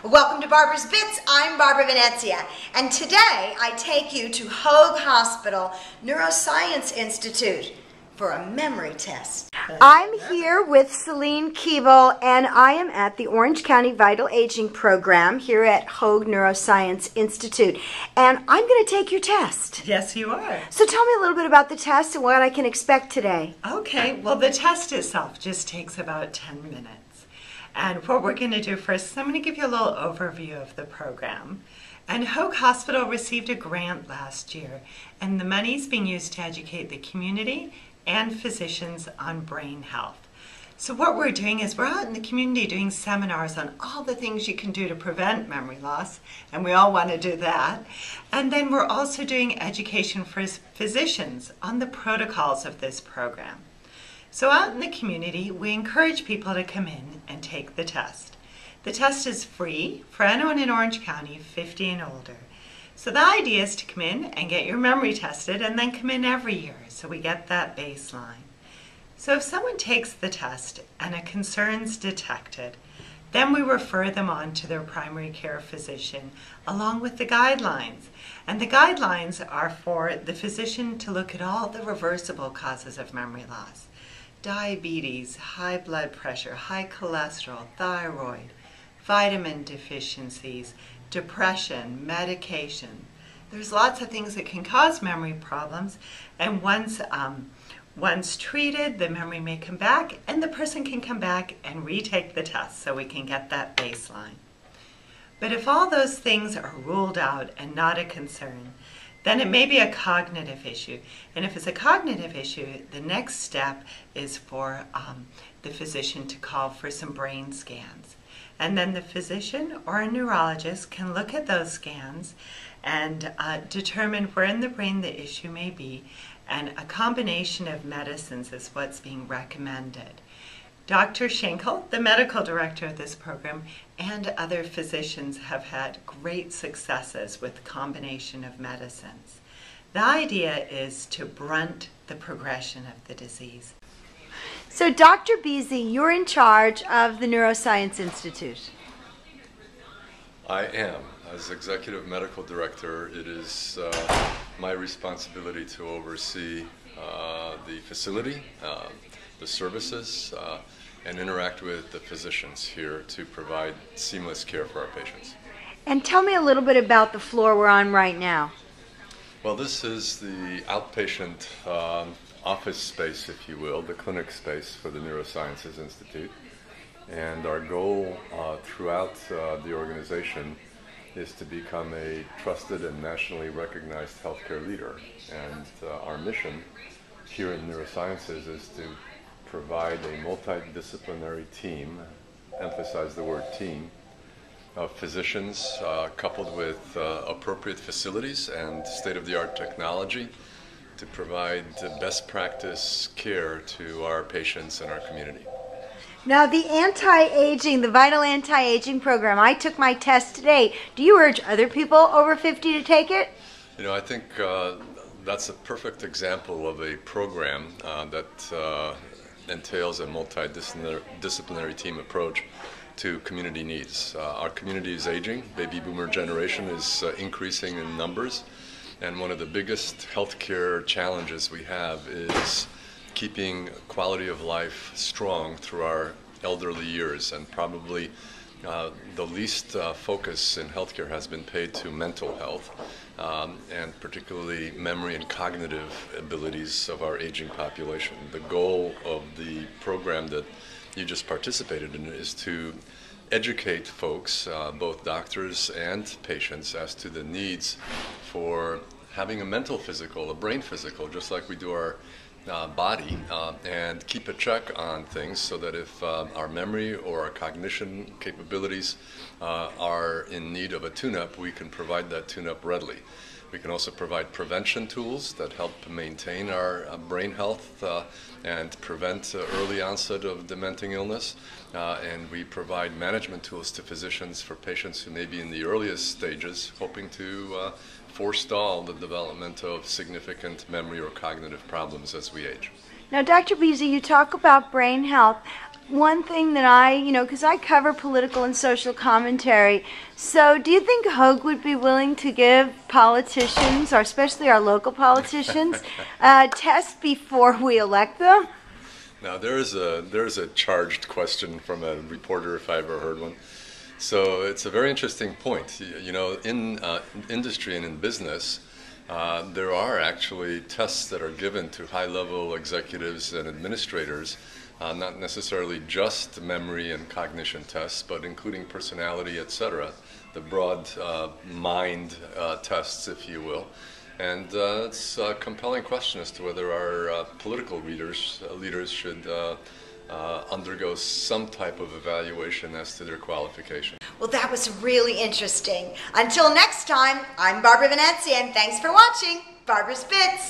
Welcome to Barbara's Bits. I'm Barbara Venezia, and today I take you to Hoag Hospital Neuroscience Institute for a memory test. I'm here with Celine Keeble, and I am at the Orange County Vital Aging Program here at Hoag Neuroscience Institute, and I'm going to take your test. Yes, you are. So tell me a little bit about the test and what I can expect today. Okay, well, the test itself just takes about 10 minutes. And what we're going to do first is I'm going to give you a little overview of the program. And Hoag Hospital received a grant last year, and the money is being used to educate the community and physicians on brain health. So what we're doing is we're out in the community doing seminars on all the things you can do to prevent memory loss, and we all want to do that. And then we're also doing education for physicians on the protocols of this program. So out in the community, we encourage people to come in and take the test. The test is free for anyone in Orange County 50 and older. So the idea is to come in and get your memory tested and then come in every year so we get that baseline. So if someone takes the test and a concern's detected, then we refer them on to their primary care physician along with the guidelines. And the guidelines are for the physician to look at all the reversible causes of memory loss. Diabetes, high blood pressure, high cholesterol, thyroid, vitamin deficiencies, depression, medication. There's lots of things that can cause memory problems, and once treated, the memory may come back, and the person can come back and retake the test so we can get that baseline. But if all those things are ruled out and not a concern, then it may be a cognitive issue. And if it's a cognitive issue, the next step is for the physician to call for some brain scans. And then the physician or a neurologist can look at those scans and determine where in the brain the issue may be, and a combination of medicines is what's being recommended. Dr. Schenkel, the medical director of this program, and other physicians have had great successes with the combination of medicines. The idea is to blunt the progression of the disease. So Dr. Beasy, you're in charge of the Neuroscience Institute. I am. As Executive Medical Director, it is my responsibility to oversee the facility, the services, and interact with the physicians here to provide seamless care for our patients. And tell me a little bit about the floor we're on right now. Well, this is the outpatient office space, if you will, the clinic space for the Neurosciences Institute. And our goal throughout the organization is to become a trusted and nationally recognized healthcare leader. And our mission here in Neurosciences is to provide a multidisciplinary team, emphasize the word team, of physicians coupled with appropriate facilities and state-of-the-art technology to provide best practice care to our patients and our community. Now the the Vital Anti-Aging Program, I took my test today. Do you urge other people over 50 to take it? You know, I think that's a perfect example of a program that entails a multidisciplinary team approach to community needs. Our community is aging. Baby boomer generation is increasing in numbers, and one of the biggest healthcare challenges we have is keeping quality of life strong through our elderly years, and probably the least focus in healthcare has been paid to mental health, and particularly memory and cognitive abilities of our aging population. The goal of the program that you just participated in is to educate folks, both doctors and patients, as to the needs for having a mental physical, a brain physical, just like we do our body, and keep a check on things so that if our memory or our cognition capabilities are in need of a tune-up, we can provide that tune-up readily. We can also provide prevention tools that help maintain our brain health and prevent early onset of dementing illness. And we provide management tools to physicians for patients who may be in the earliest stages, hoping to forestall the development of significant memory or cognitive problems as we age. Now, Dr. Beasy, you talk about brain health. one thing that because I cover political and social commentary, so do you think Hoag would be willing to give politicians, or especially our local politicians, a test before we elect them? Now, there's a charged question from a reporter, if I ever heard one. So it's a very interesting point. In industry and in business, there are actually tests that are given to high-level executives and administrators, not necessarily just memory and cognition tests, but including personality, etc., the broad mind tests, if you will. And it's a compelling question as to whether our political leaders should undergo some type of evaluation as to their qualification. Well, that was really interesting. Until next time, I'm Barbara Venezia, and thanks for watching Barbara's Bits.